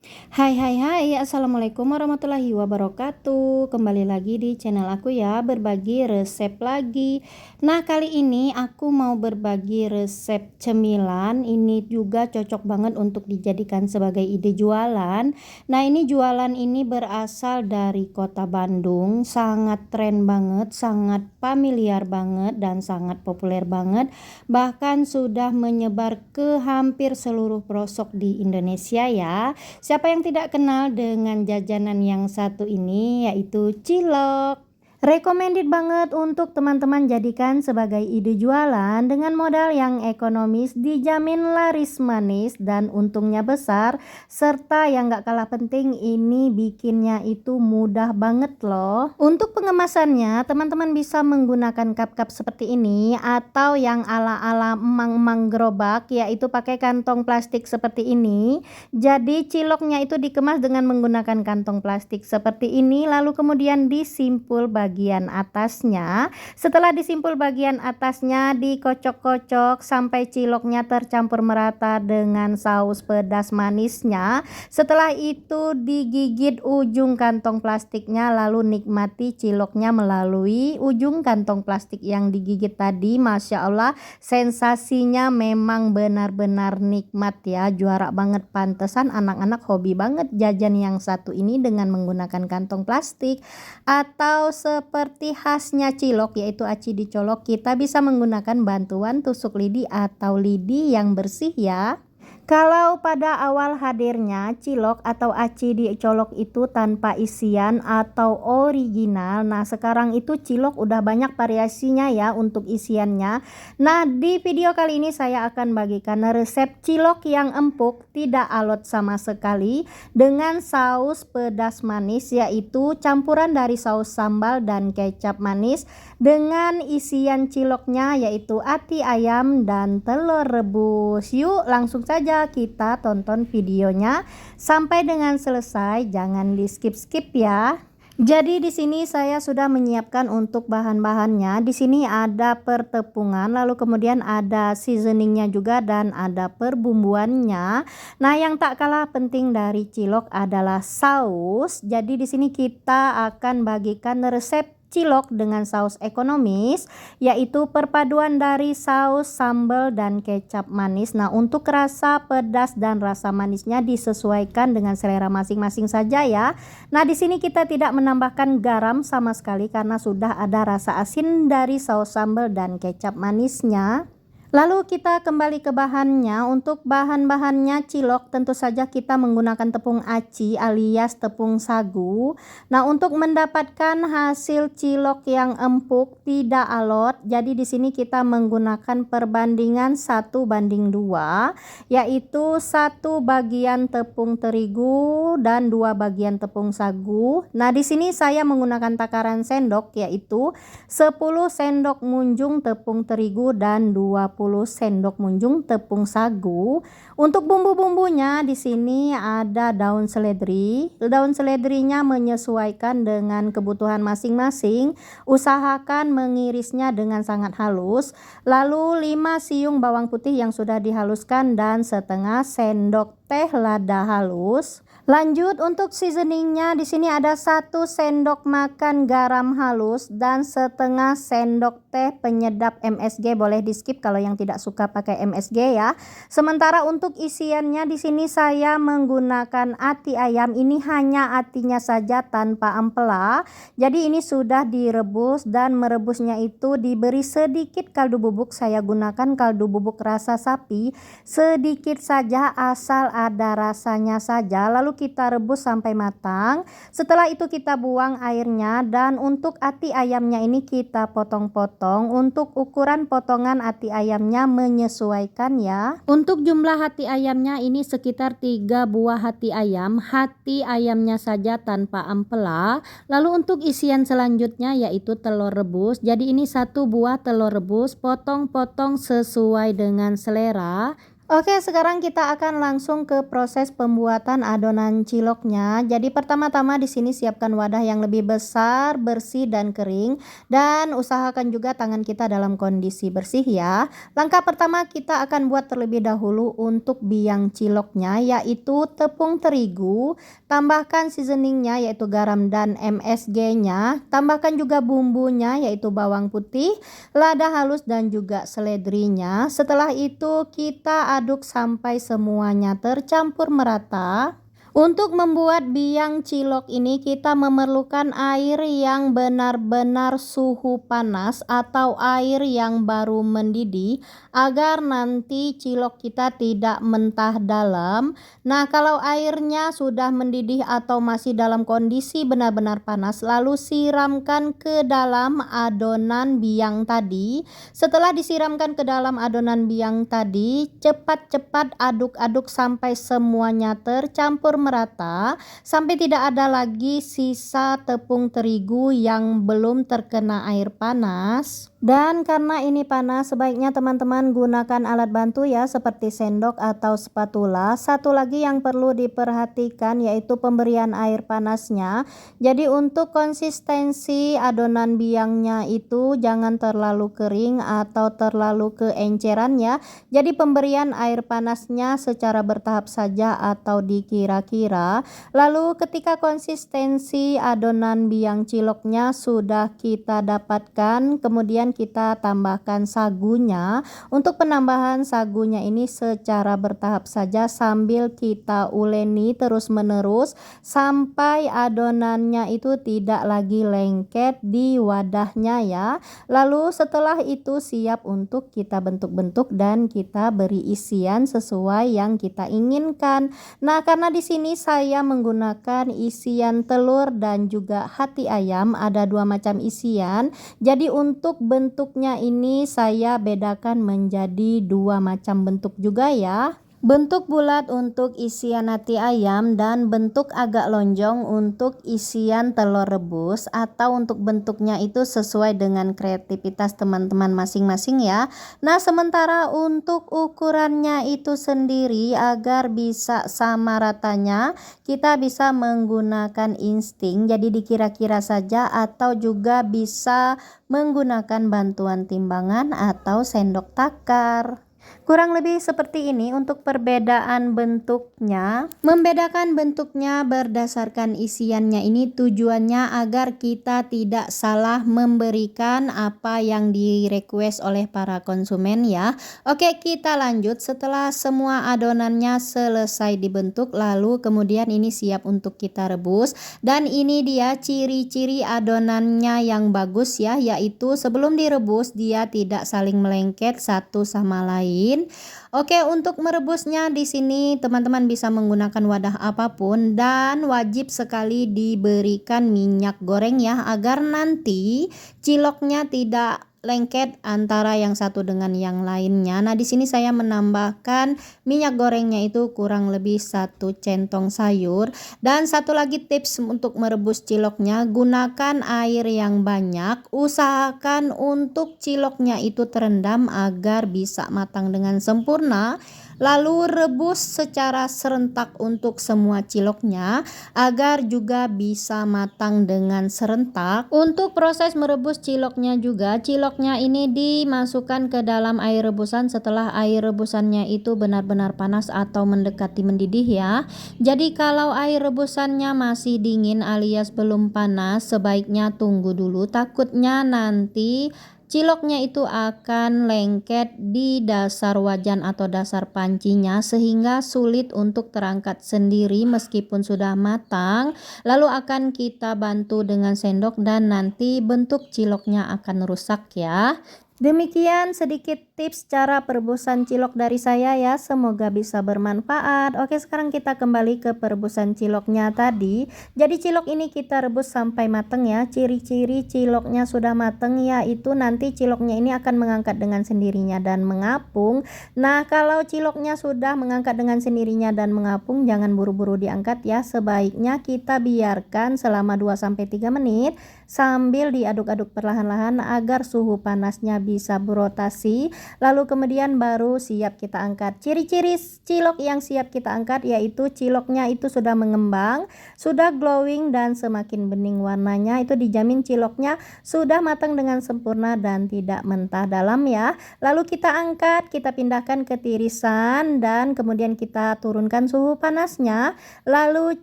Hai hai hai, Assalamualaikum warahmatullahi wabarakatuh. Kembali lagi di channel aku ya, berbagi resep lagi. Nah, kali ini aku mau berbagi resep cemilan. Ini juga cocok banget untuk dijadikan sebagai ide jualan. Nah, ini jualan ini berasal dari kota Bandung, sangat tren banget, sangat familiar banget dan sangat populer banget. Bahkan sudah menyebar ke hampir seluruh pelosok di Indonesia ya. Siapa yang tidak kenal dengan jajanan yang satu ini, yaitu cilok. Recommended banget untuk teman-teman jadikan sebagai ide jualan dengan modal yang ekonomis, dijamin laris manis dan untungnya besar, serta yang gak kalah penting ini bikinnya itu mudah banget loh. Untuk pengemasannya teman-teman bisa menggunakan cup-cup seperti ini atau yang ala-ala emang-emang gerobak, yaitu pakai kantong plastik seperti ini. Jadi ciloknya itu dikemas dengan menggunakan kantong plastik seperti ini, lalu kemudian disimpul bagian atasnya. Setelah disimpul bagian atasnya, dikocok-kocok sampai ciloknya tercampur merata dengan saus pedas manisnya. Setelah itu digigit ujung kantong plastiknya, lalu nikmati ciloknya melalui ujung kantong plastik yang digigit tadi. Masya Allah, sensasinya memang benar-benar nikmat ya, juara banget. Pantesan anak-anak hobi banget jajan yang satu ini dengan menggunakan kantong plastik. Atau seperti khasnya cilok, yaitu aci dicolok, kita bisa menggunakan bantuan tusuk lidi atau lidi yang bersih ya. Kalau pada awal hadirnya cilok atau aci dicolok itu tanpa isian atau original, nah sekarang itu cilok udah banyak variasinya ya untuk isiannya. Nah, di video kali ini saya akan bagikan resep cilok yang empuk, tidak alot sama sekali, dengan saus pedas manis, yaitu campuran dari saus sambal dan kecap manis, dengan isian ciloknya yaitu ati ayam dan telur rebus. Yuk langsung saja kita tonton videonya sampai dengan selesai, jangan di skip-skip ya. Jadi di sini saya sudah menyiapkan untuk bahan-bahannya. Di sini ada pertepungan, lalu kemudian ada seasoningnya juga dan ada perbumbuannya. Nah, yang tak kalah penting dari cilok adalah saus. Jadi di sini kita akan bagikan resep cilok dengan saus ekonomis, yaitu perpaduan dari saus sambal dan kecap manis. Nah, untuk rasa pedas dan rasa manisnya disesuaikan dengan selera masing-masing saja ya. Nah, di sini kita tidak menambahkan garam sama sekali karena sudah ada rasa asin dari saus sambal dan kecap manisnya. Lalu kita kembali ke bahannya. Untuk bahan-bahannya cilok tentu saja kita menggunakan tepung aci alias tepung sagu. Nah, untuk mendapatkan hasil cilok yang empuk tidak alot, jadi di sini kita menggunakan perbandingan 1:2, yaitu 1 bagian tepung terigu dan 2 bagian tepung sagu. Nah, di sini saya menggunakan takaran sendok, yaitu 10 sendok munjung tepung terigu dan 20 sendok munjung tepung sagu. Untuk bumbu-bumbunya di sini ada daun seledri. Daun seledrinya menyesuaikan dengan kebutuhan masing-masing. Usahakan mengirisnya dengan sangat halus. Lalu 5 siung bawang putih yang sudah dihaluskan dan setengah sendok teh lada halus. Lanjut untuk seasoningnya, di sini ada 1 sendok makan garam halus dan setengah sendok teh penyedap MSG. Boleh di skip kalau yang tidak suka pakai MSG ya. Sementara untuk isiannya di sini saya menggunakan ati ayam. Ini hanya atinya saja tanpa ampela. Jadi ini sudah direbus dan merebusnya itu diberi sedikit kaldu bubuk. Saya gunakan kaldu bubuk rasa sapi sedikit saja asal ada rasanya saja. Lalu kita rebus sampai matang. Setelah itu kita buang airnya, dan untuk ati ayamnya ini kita potong-potong. Untuk ukuran potongan ati ayamnya menyesuaikan ya. Untuk jumlah hati ayamnya ini sekitar 3 buah hati ayam. Hati ayamnya saja tanpa ampela. Lalu untuk isian selanjutnya yaitu telur rebus. Jadi ini 1 buah telur rebus, potong-potong sesuai dengan selera. Oke, sekarang kita akan langsung ke proses pembuatan adonan ciloknya. Jadi pertama-tama di sini siapkan wadah yang lebih besar, bersih dan kering, dan usahakan juga tangan kita dalam kondisi bersih ya. Langkah pertama kita akan buat terlebih dahulu untuk biang ciloknya, yaitu tepung terigu, tambahkan seasoningnya yaitu garam dan MSG-nya, tambahkan juga bumbunya yaitu bawang putih, lada halus dan juga seledrinya. Setelah itu kita aduk sampai semuanya tercampur merata. Untuk membuat biang cilok ini kita memerlukan air yang benar-benar suhu panas atau air yang baru mendidih agar nanti cilok kita tidak mentah dalam. Nah, kalau airnya sudah mendidih atau masih dalam kondisi benar-benar panas, lalu siramkan ke dalam adonan biang tadi. Setelah disiramkan ke dalam adonan biang tadi, cepat-cepat aduk-aduk sampai semuanya tercampur merata, sampai tidak ada lagi sisa tepung terigu yang belum terkena air panas. Dan karena ini panas, sebaiknya teman-teman gunakan alat bantu ya, seperti sendok atau spatula. Satu lagi yang perlu diperhatikan yaitu pemberian air panasnya. Jadi untuk konsistensi adonan biangnya itu jangan terlalu kering atau terlalu keenceran ya. Jadi pemberian air panasnya secara bertahap saja atau dikira-kira. Lalu ketika konsistensi adonan biang ciloknya sudah kita dapatkan, kemudian kita tambahkan sagunya. Untuk penambahan sagunya ini secara bertahap saja sambil kita uleni terus-menerus sampai adonannya itu tidak lagi lengket di wadahnya ya. Lalu setelah itu siap untuk kita bentuk-bentuk dan kita beri isian sesuai yang kita inginkan. Nah, karena di sini saya menggunakan isian telur dan juga hati ayam, ada dua macam isian. Jadi untuk bentuknya ini saya bedakan menjadi dua macam bentuk juga ya. Bentuk bulat untuk isian hati ayam dan bentuk agak lonjong untuk isian telur rebus, atau untuk bentuknya itu sesuai dengan kreativitas teman-teman masing-masing ya. Nah, sementara untuk ukurannya itu sendiri agar bisa sama ratanya, kita bisa menggunakan insting, jadi dikira-kira saja, atau juga bisa menggunakan bantuan timbangan atau sendok takar. Kurang lebih seperti ini untuk perbedaan bentuknya. Membedakan bentuknya berdasarkan isiannya ini tujuannya agar kita tidak salah memberikan apa yang di-request oleh para konsumen ya. Oke, kita lanjut. Setelah semua adonannya selesai dibentuk, lalu kemudian ini siap untuk kita rebus. Dan ini dia ciri-ciri adonannya yang bagus ya, yaitu sebelum direbus dia tidak saling melengket satu sama lain. Oke, untuk merebusnya di sini teman-teman bisa menggunakan wadah apapun dan wajib sekali diberikan minyak goreng ya, agar nanti ciloknya tidak lengket antara yang satu dengan yang lainnya. Nah, di sini saya menambahkan minyak gorengnya itu kurang lebih 1 centong sayur. Dan satu lagi tips untuk merebus ciloknya, gunakan air yang banyak. Usahakan untuk ciloknya itu terendam agar bisa matang dengan sempurna. Lalu rebus secara serentak untuk semua ciloknya agar juga bisa matang dengan serentak. Untuk proses merebus ciloknya juga, ciloknya ini dimasukkan ke dalam air rebusan setelah air rebusannya itu benar-benar panas atau mendekati mendidih ya. Jadi kalau air rebusannya masih dingin alias belum panas, sebaiknya tunggu dulu, takutnya nanti ciloknya itu akan lengket di dasar wajan atau dasar pancinya sehingga sulit untuk terangkat sendiri meskipun sudah matang. Lalu akan kita bantu dengan sendok dan nanti bentuk ciloknya akan rusak ya. Demikian sedikit tips cara perebusan cilok dari saya ya, semoga bisa bermanfaat. Oke, sekarang kita kembali ke perebusan ciloknya tadi. Jadi cilok ini kita rebus sampai matang ya. Ciri-ciri ciloknya sudah matang yaitu nanti ciloknya ini akan mengangkat dengan sendirinya dan mengapung. Nah, kalau ciloknya sudah mengangkat dengan sendirinya dan mengapung, jangan buru-buru diangkat ya. Sebaiknya kita biarkan selama 2-3 menit sambil diaduk-aduk perlahan-lahan agar suhu panasnya bisa berotasi. Lalu kemudian baru siap kita angkat. Ciri-ciri cilok yang siap kita angkat yaitu ciloknya itu sudah mengembang, sudah glowing dan semakin bening warnanya. Itu dijamin ciloknya sudah matang dengan sempurna dan tidak mentah dalam ya. Lalu kita angkat, kita pindahkan ke tirisan dan kemudian kita turunkan suhu panasnya. Lalu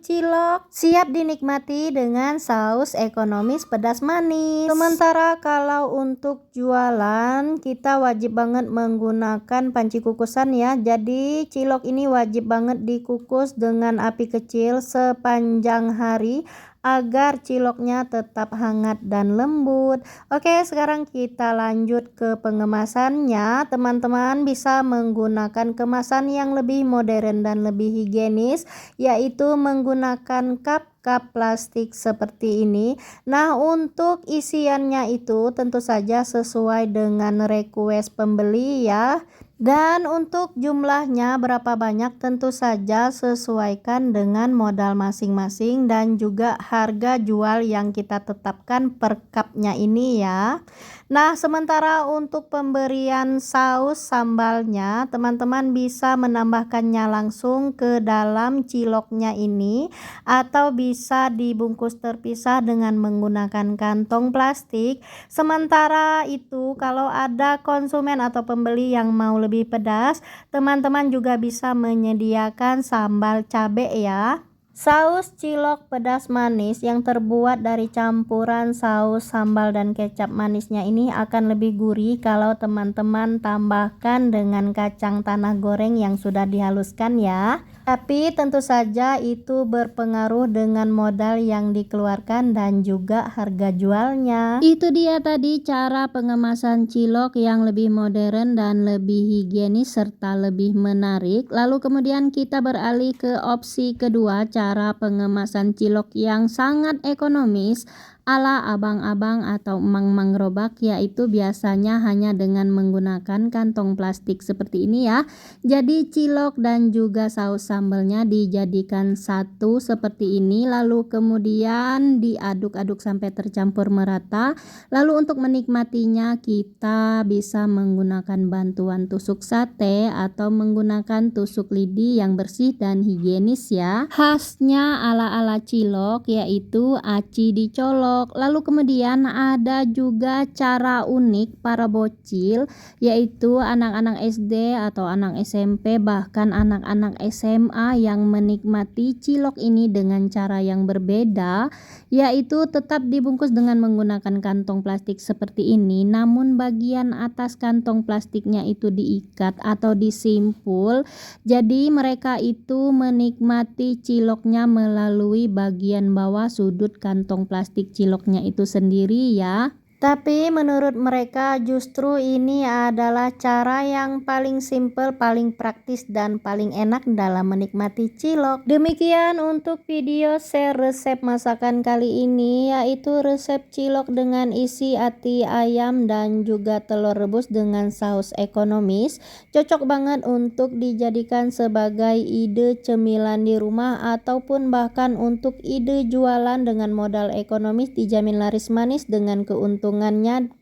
cilok siap dinikmati dengan saus ekonomis pedas manis. Sementara kalau untuk jualan kita wajib banget menggunakan panci kukusan ya. Jadi cilok ini wajib banget dikukus dengan api kecil sepanjang hari agar ciloknya tetap hangat dan lembut. Oke, sekarang kita lanjut ke pengemasannya. Teman-teman bisa menggunakan kemasan yang lebih modern dan lebih higienis, yaitu menggunakan cup plastik seperti ini. Nah, untuk isiannya itu tentu saja sesuai dengan request pembeli ya. Dan untuk jumlahnya berapa banyak tentu saja sesuaikan dengan modal masing-masing dan juga harga jual yang kita tetapkan per cupnya ini ya. Nah, sementara untuk pemberian saus sambalnya, teman-teman bisa menambahkannya langsung ke dalam ciloknya ini atau bisa dibungkus terpisah dengan menggunakan kantong plastik. Sementara itu kalau ada konsumen atau pembeli yang mau lebih pedas, teman-teman juga bisa menyediakan sambal cabai ya. Saus cilok pedas manis yang terbuat dari campuran saus sambal dan kecap manisnya ini akan lebih gurih kalau teman-teman tambahkan dengan kacang tanah goreng yang sudah dihaluskan ya. Tapi tentu saja itu berpengaruh dengan modal yang dikeluarkan dan juga harga jualnya. Itu dia tadi cara pengemasan cilok yang lebih modern dan lebih higienis serta lebih menarik. Lalu kemudian kita beralih ke opsi kedua, cara pengemasan cilok yang sangat ekonomis ala abang-abang atau emang-emang gerobak, yaitu biasanya hanya dengan menggunakan kantong plastik seperti ini ya. Jadi cilok dan juga saus sambalnya dijadikan satu seperti ini, lalu kemudian diaduk-aduk sampai tercampur merata. Lalu untuk menikmatinya kita bisa menggunakan bantuan tusuk sate atau menggunakan tusuk lidi yang bersih dan higienis ya. Khasnya ala-ala cilok yaitu aci dicolok. Lalu kemudian ada juga cara unik para bocil, yaitu anak-anak SD atau anak SMP bahkan anak-anak SMA yang menikmati cilok ini dengan cara yang berbeda, yaitu tetap dibungkus dengan menggunakan kantong plastik seperti ini, namun bagian atas kantong plastiknya itu diikat atau disimpul. Jadi mereka itu menikmati ciloknya melalui bagian bawah sudut kantong plastik ciloknya itu sendiri ya. Tapi menurut mereka justru ini adalah cara yang paling simple, paling praktis dan paling enak dalam menikmati cilok. Demikian untuk video share resep masakan kali ini, yaitu resep cilok dengan isi ati ayam dan juga telur rebus dengan saus ekonomis. Cocok banget untuk dijadikan sebagai ide cemilan di rumah ataupun bahkan untuk ide jualan dengan modal ekonomis, dijamin laris manis dengan keuntungannya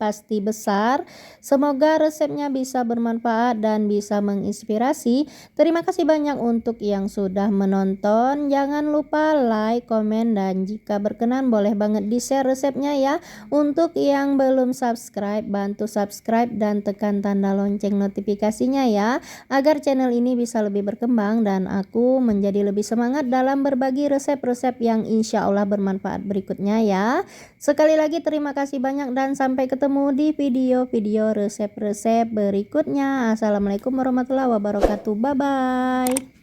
pasti besar. Semoga resepnya bisa bermanfaat dan bisa menginspirasi. Terima kasih banyak untuk yang sudah menonton. Jangan lupa like, komen, dan jika berkenan boleh banget di-share resepnya ya. Untuk yang belum subscribe, bantu subscribe dan tekan tanda lonceng notifikasinya ya, agar channel ini bisa lebih berkembang dan aku menjadi lebih semangat dalam berbagi resep-resep yang insya Allah bermanfaat berikutnya ya. Sekali lagi terima kasih banyak dan sampai ketemu di video-video resep-resep berikutnya. Assalamualaikum warahmatullahi wabarakatuh. Bye bye.